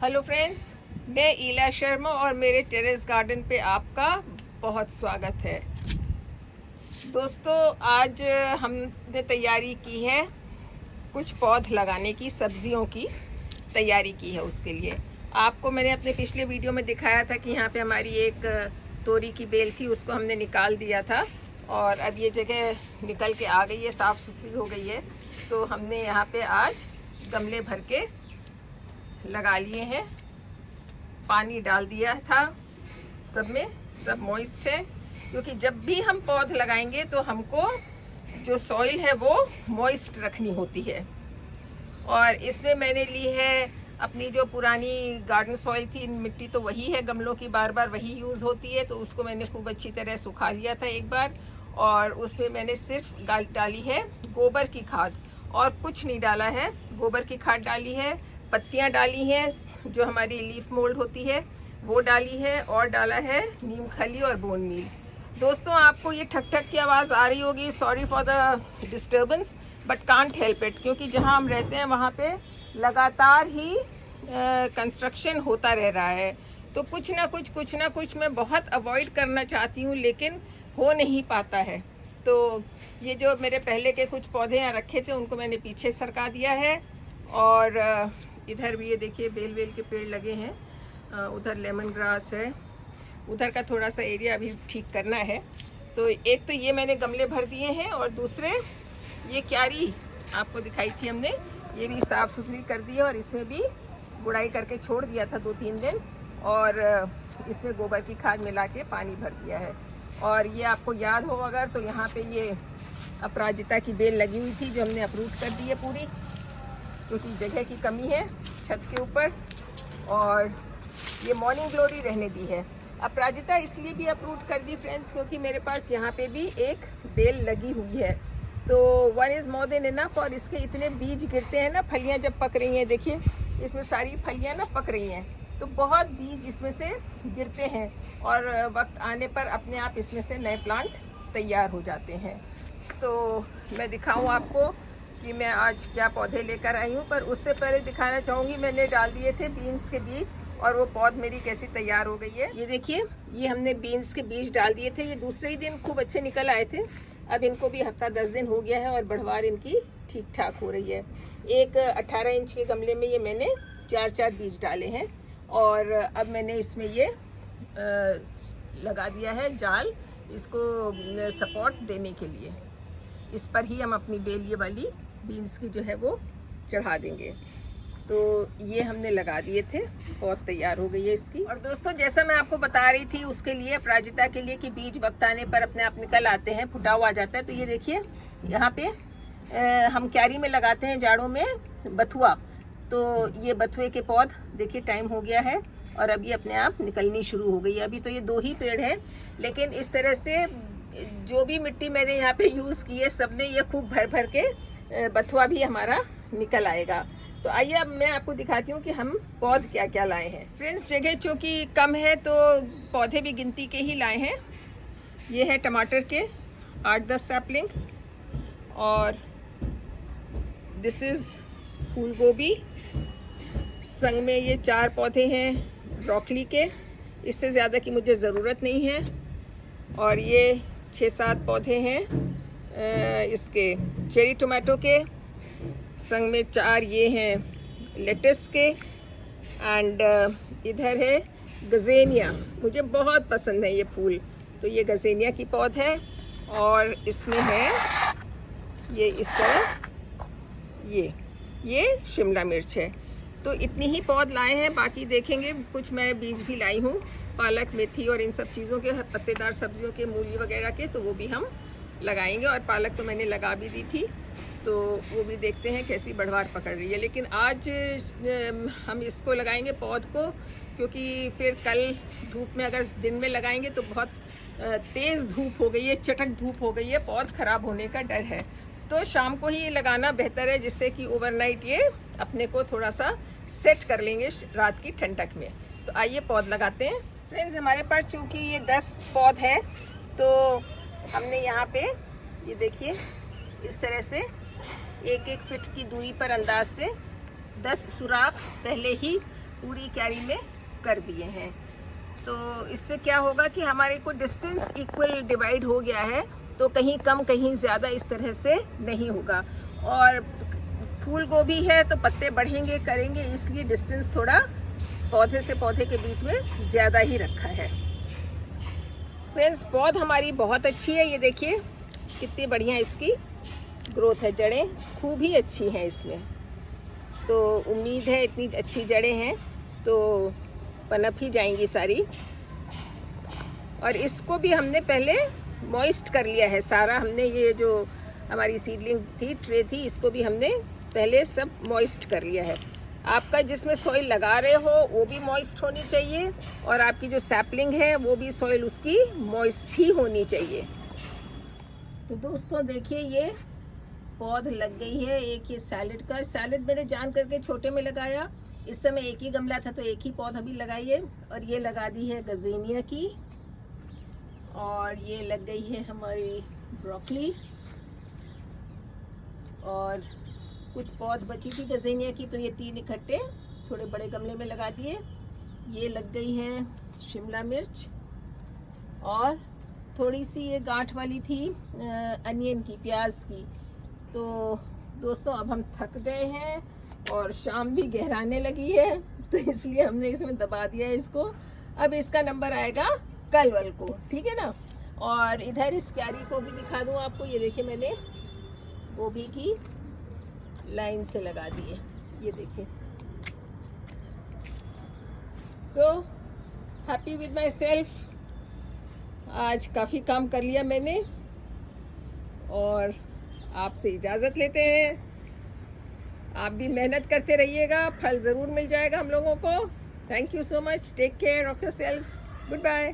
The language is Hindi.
हेलो फ्रेंड्स, मैं ईला शर्मा और मेरे टेरेस गार्डन पे आपका बहुत स्वागत है। दोस्तों, आज हमने तैयारी की है कुछ पौध लगाने की, सब्जियों की तैयारी की है। उसके लिए आपको मैंने अपने पिछले वीडियो में दिखाया था कि यहाँ पे हमारी एक तोरी की बेल थी, उसको हमने निकाल दिया था और अब ये जगह निकल के आ गई है, साफ़ सुथरी हो गई है। तो हमने यहाँ पे आज गमले भर के लगा लिए हैं, पानी डाल दिया था, सब में सब मॉइस्ट है, क्योंकि जब भी हम पौध लगाएंगे तो हमको जो सॉइल है वो मॉइस्ट रखनी होती है। और इसमें मैंने ली है अपनी जो पुरानी गार्डन सॉइल थी, मिट्टी तो वही है, गमलों की बार बार वही यूज़ होती है, तो उसको मैंने खूब अच्छी तरह सुखा लिया था एक बार, और उसमें मैंने सिर्फ डाली है गोबर की खाद और कुछ नहीं डाला है। गोबर की खाद डाली है, पत्तियां डाली हैं, जो हमारी लीफ मोल्ड होती है वो डाली है, और डाला है नीम खली और बोन मील। दोस्तों, आपको ये ठक ठक की आवाज़ आ रही होगी, sorry for the disturbance, but can't help it, क्योंकि जहाँ हम रहते हैं वहाँ पे लगातार ही कंस्ट्रक्शन होता रह रहा है, तो कुछ ना कुछ मैं बहुत अवॉइड करना चाहती हूँ, लेकिन हो नहीं पाता है। तो ये जो मेरे पहले के कुछ पौधे यहाँ रखे थे उनको मैंने पीछे सरका दिया है, और इधर भी ये देखिए बेल के पेड़ लगे हैं, उधर लेमन ग्रास है, उधर का थोड़ा सा एरिया अभी ठीक करना है। तो एक तो ये मैंने गमले भर दिए हैं, और दूसरे ये क्यारी आपको दिखाई थी हमने, ये भी साफ़ सुथरी कर दी है, और इसमें भी गुड़ाई करके छोड़ दिया था 2-3 दिन, और इसमें गोबर की खाद मिला के पानी भर दिया है। और ये आपको याद हो अगर, तो यहाँ पे ये अपराजिता की बेल लगी हुई थी जो हमने अप्रूट कर दी है पूरी, क्योंकि जगह की कमी है छत के ऊपर, और ये मॉर्निंग ग्लोरी रहने दी है। अपराजिता इसलिए भी अप्रूट कर दी फ्रेंड्स, क्योंकि मेरे पास यहाँ पे भी एक बेल लगी हुई है, तो 1 इज़ मोर देन इनफ। और इसके इतने बीज गिरते हैं ना, फलियाँ जब पक रही हैं, देखिए इसमें सारी फलियाँ ना पक रही हैं, तो बहुत बीज इसमें से गिरते हैं, और वक्त आने पर अपने आप इसमें से नए प्लांट तैयार हो जाते हैं। तो मैं दिखाऊं आपको कि मैं आज क्या पौधे लेकर आई हूँ, पर उससे पहले दिखाना चाहूँगी मैंने डाल दिए थे बीन्स के बीज, और वो पौध मेरी कैसी तैयार हो गई है। ये देखिए, ये हमने बीन्स के बीज डाल दिए थे, ये दूसरे ही दिन खूब अच्छे निकल आए थे। अब इनको भी हफ्ता 10 दिन हो गया है, और बढ़वार इनकी ठीक ठाक हो रही है। एक 18 इंच के गमले में ये मैंने 4-4 बीज डाले हैं, और अब मैंने इसमें ये लगा दिया है जाल, इसको सपोर्ट देने के लिए। इस पर ही हम अपनी बेल ये वाली बीन्स की जो है वो चढ़ा देंगे। तो ये हमने लगा दिए थे, बहुत तैयार हो गई है इसकी। और दोस्तों, जैसा मैं आपको बता रही थी उसके लिए, अपराजिता के लिए, कि बीज वक्त आने पर अपने आप निकल आते हैं, फुटा हुआ आ जाता है। तो ये देखिए, यहाँ पे हम क्यारी में लगाते हैं जाड़ों में बथुआ, तो ये बथुए के पौध देखिए टाइम हो गया है, और अब ये अपने आप निकलनी शुरू हो गई है। अभी तो ये 2 ही पेड़ हैं, लेकिन इस तरह से जो भी मिट्टी मैंने यहाँ पे यूज़ की है सब में ये खूब भर भर के बथुआ भी हमारा निकल आएगा। तो आइए अब मैं आपको दिखाती हूँ कि हम पौध क्या क्या लाए हैं। फ्रेंड्स, जगह चूँकि कम है तो पौधे भी गिनती के ही लाए हैं। ये है टमाटर के 8-10 सैपलिंग, और दिस इज़ फूल गोभी, संग में ये 4 पौधे हैं ब्रोकली के, इससे ज़्यादा की मुझे ज़रूरत नहीं है। और ये 6-7 पौधे हैं इसके चेरी टोमेटो के, संग में 4 ये हैं लेटस के, एंड इधर है गज़ेनिया, मुझे बहुत पसंद है ये फूल, तो ये गज़ेनिया की पौध है। और इसमें है ये इस तरह ये शिमला मिर्च है। तो इतनी ही पौध लाए हैं, बाकी देखेंगे कुछ मैं बीज भी लाई हूँ, पालक, मेथी और इन सब चीज़ों के, पत्तेदार सब्जियों के, मूली वगैरह के, तो वो भी हम लगाएंगे। और पालक तो मैंने लगा भी दी थी, तो वो भी देखते हैं कैसी बढ़वार पकड़ रही है। लेकिन आज हम इसको लगाएंगे पौध को, क्योंकि फिर कल धूप में अगर दिन में लगाएंगे तो बहुत तेज़ धूप हो गई है, चटक धूप हो गई है, पौध ख़राब होने का डर है। तो शाम को ही लगाना बेहतर है, जिससे कि ओवरनाइट ये अपने को थोड़ा सा सेट कर लेंगे रात की ठंडक में। तो आइए पौध लगाते हैं। फ्रेंड्स, हमारे पास चूँकि ये 10 पौध है, तो हमने यहाँ पे ये देखिए इस तरह से 1-1 फीट की दूरी पर अंदाज से 10 सुराख पहले ही पूरी क्यारी में कर दिए हैं। तो इससे क्या होगा कि हमारे को डिस्टेंस इक्वल डिवाइड हो गया है, तो कहीं कम कहीं ज़्यादा इस तरह से नहीं होगा। और फूल गोभी है तो पत्ते बढ़ेंगे करेंगे, इसलिए डिस्टेंस थोड़ा पौधे से पौधे के बीच में ज़्यादा ही रखा है। फ्रेंड्स, पौध हमारी बहुत अच्छी है, ये देखिए कितनी बढ़िया इसकी ग्रोथ है, जड़ें खूब ही अच्छी हैं इसमें। तो उम्मीद है इतनी अच्छी जड़ें हैं तो पनप ही जाएंगी सारी। और इसको भी हमने पहले मॉइस्ट कर लिया है सारा, हमने ये जो हमारी सीडलिंग थी, ट्रे थी, इसको भी हमने पहले सब मॉइस्ट कर लिया है। आपका जिसमें सॉइल लगा रहे हो वो भी मॉइस्ट होनी चाहिए, और आपकी जो सैपलिंग है वो भी सॉइल उसकी मॉइस्ट ही होनी चाहिए। तो दोस्तों देखिए, ये पौध लग गई है। एक ये सैलेड मैंने जान करके छोटे में लगाया, इस समय एक ही गमला था तो एक ही पौध अभी लगाई है। और ये लगा दी है गज़ेनिया की, और ये लग गई है हमारी ब्रोकली, और कुछ पौध बची थी गज़ेनिया की तो ये 3 इकट्ठे थोड़े बड़े गमले में लगा दिए। ये लग गई है शिमला मिर्च, और थोड़ी सी ये गांठ वाली थी अनियन की, प्याज की। तो दोस्तों अब हम थक गए हैं और शाम भी गहराने लगी है, तो इसलिए हमने इसमें दबा दिया है इसको। अब इसका नंबर आएगा कल वल को, ठीक है ना। और इधर इस क्यारी को भी दिखा दूँ आपको, ये देखिए मैंने गोभी की लाइन से लगा दिए, ये देखिए। So happy with my self, आज काफ़ी काम कर लिया मैंने, और आपसे इजाज़त लेते हैं। आप भी मेहनत करते रहिएगा, फल ज़रूर मिल जाएगा हम लोगों को। Thank you so much, take care of yourselves, good bye.